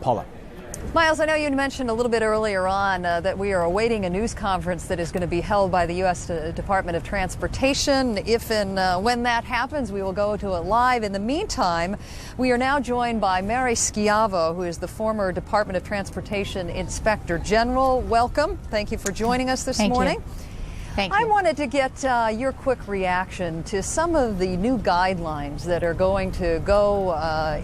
Paula. Miles, I know you mentioned a little bit earlier on that we are awaiting a news conference that is going to be held by the U.S. Department of Transportation. If and when that happens, we will go to it live. In the meantime, we are now joined by Mary Schiavo, who is the former Department of Transportation Inspector General. Welcome. Thank you for joining us this morning. Thank you. I wanted to get your quick reaction to some of the new guidelines that are going to go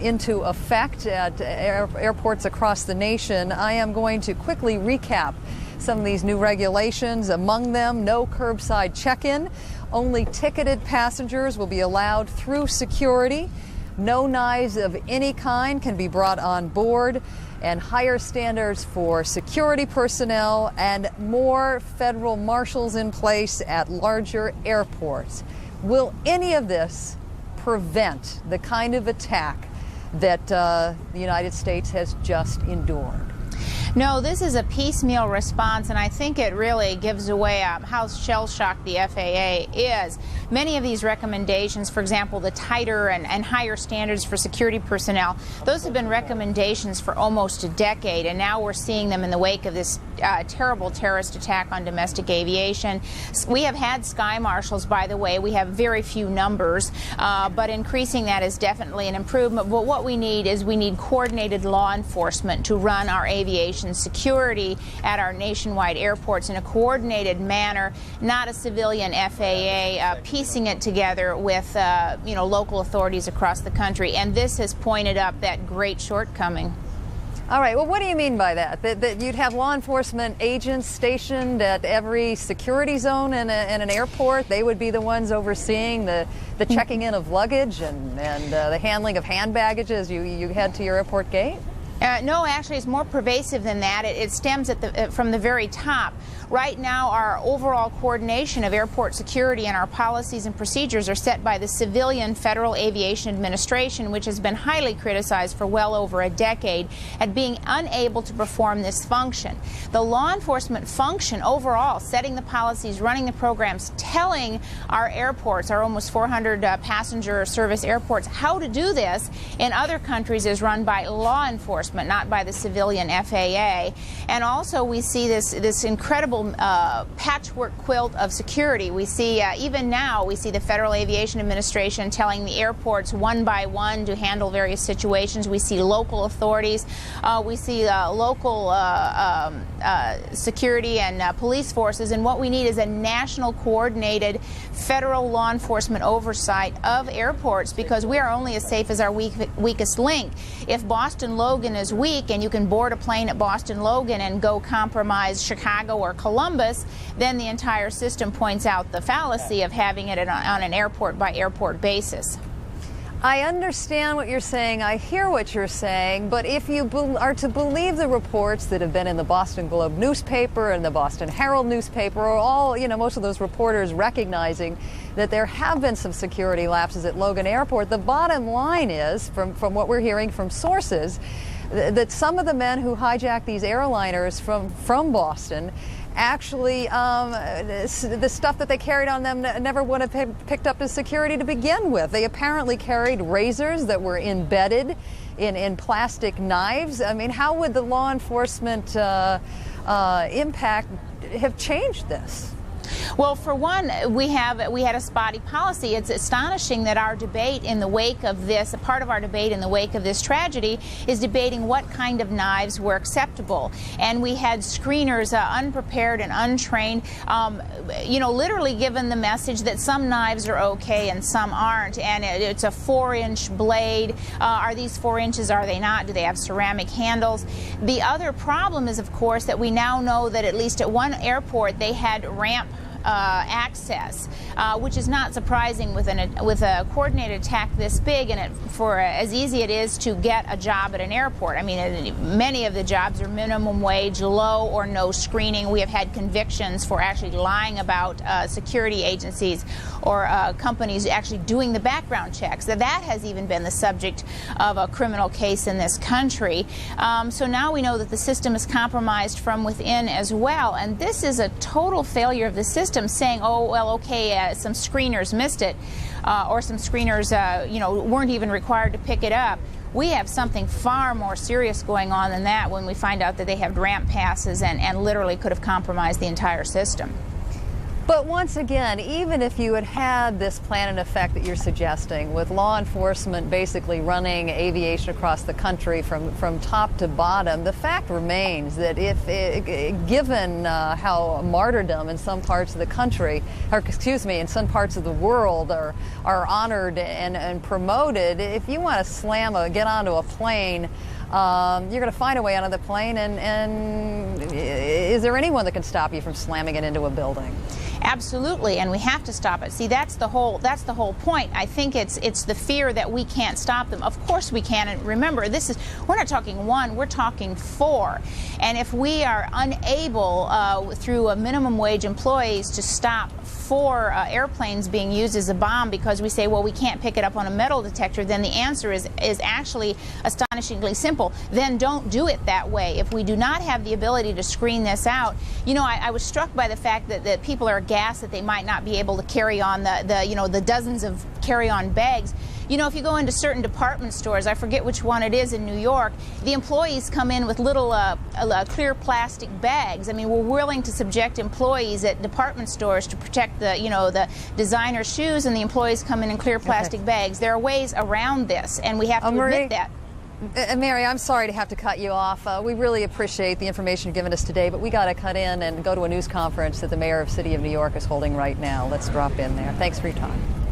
into effect at airports across the nation. I am going to quickly recap some of these new regulations. Among them, no curbside check-in. Only ticketed passengers will be allowed through security. No knives of any kind can be brought on board, and higher standards for security personnel and more federal marshals in place at larger airports. Will any of this prevent the kind of attack that the United States has just endured? No, this is a piecemeal response, and I think it really gives away how shell-shocked the FAA is. Many of these recommendations, for example, the tighter and higher standards for security personnel, those have been recommendations for almost a decade, and now we're seeing them in the wake of this terrible terrorist attack on domestic aviation. We have had sky marshals, by the way. We have very few numbers, but increasing that is definitely an improvement. But what we need is coordinated law enforcement to run our aviation security at our nationwide airports in a coordinated manner, not a civilian FAA piecing it together with local authorities across the country. And this has pointed up that great shortcoming. All right. Well, what do you mean by that? That you'd have law enforcement agents stationed at every security zone in an airport? They would be the ones overseeing the checking in of luggage and the handling of hand baggage as you head to your airport gate? No, actually, it's more pervasive than that. It stems from the very top. Right now, our overall coordination of airport security and our policies and procedures are set by the civilian Federal Aviation Administration, which has been highly criticized for well over a decade at being unable to perform this function. The law enforcement function overall, setting the policies, running the programs, telling our airports, our almost 400 passenger service airports, how to do this in other countries is run by law enforcement, not by the civilian FAA. And also we see this incredible patchwork quilt of security. We see, even now, we see the Federal Aviation Administration telling the airports one by one to handle various situations. We see local authorities. We see local security and police forces. And what we need is a national coordinated federal law enforcement oversight of airports, because we are only as safe as our weakest link. If Boston Logan is weak and you can board a plane at Boston Logan and go compromise Chicago or Columbus, then the entire system points out the fallacy of having it on an airport-by-airport basis. I understand what you're saying. I hear what you're saying. But if you are to believe the reports that have been in the Boston Globe newspaper and the Boston Herald newspaper, or all, most of those reporters recognizing that there have been some security lapses at Logan Airport, the bottom line is, from what we're hearing from sources, that some of the men who hijacked these airliners from Boston actually, the stuff that they carried on them never would have picked up as security to begin with. They apparently carried razors that were embedded in plastic knives. I mean, how would the law enforcement impact have changed this? Well, for one, we had a spotty policy. It's astonishing that our debate in the wake of this, a part of our debate in the wake of this tragedy, is debating what kind of knives were acceptable. And we had screeners unprepared and untrained, literally given the message that some knives are okay and some aren't. And it's a 4-inch blade. Are these 4 inches? Are they not? Do they have ceramic handles? The other problem is, of course, that we now know that at least at one airport they had ramp access, which is not surprising with a coordinated attack this big, and for as easy it is to get a job at an airport. I mean, many of the jobs are minimum wage, low or no screening. We have had convictions for actually lying about security agencies or companies actually doing the background checks. That has even been the subject of a criminal case in this country. So now we know that the system is compromised from within as well, and this is a total failure of the system. system saying, oh, well, okay, some screeners missed it, or some screeners, weren't even required to pick it up. We have something far more serious going on than that when we find out that they have ramp passes and literally could have compromised the entire system. But once again, even if you had had this plan in effect that you're suggesting, with law enforcement basically running aviation across the country from top to bottom, the fact remains that given how martyrdom in some parts of the country, or excuse me, in some parts of the world are honored and promoted, if you want to get onto a plane, you're going to find a way onto the plane, and is there anyone that can stop you from slamming it into a building? Absolutely, and we have to stop it. See, that's the whole point. I think it's the fear that we can't stop them. Of course we can, and remember, we're not talking one, we're talking four. And if we are unable through a minimum wage employees to stop 4 airplanes being used as a bomb because we say, well, we can't pick it up on a metal detector, then the answer is actually astonishingly simple. Then don't do it that way. If we do not have the ability to screen this out, I was struck by the fact that people are aghast that they might not be able to carry on the dozens of carry-on bags. If you go into certain department stores, I forget which one it is in New York, the employees come in with little clear plastic bags. I mean, we're willing to subject employees at department stores to protect the designer shoes, and the employees come in clear plastic bags. There are ways around this, and we have to admit that. Mary, I'm sorry to have to cut you off. We really appreciate the information you've given us today, but we got to cut in and go to a news conference that the mayor of the city of New York is holding right now. Let's drop in there. Thanks for your time.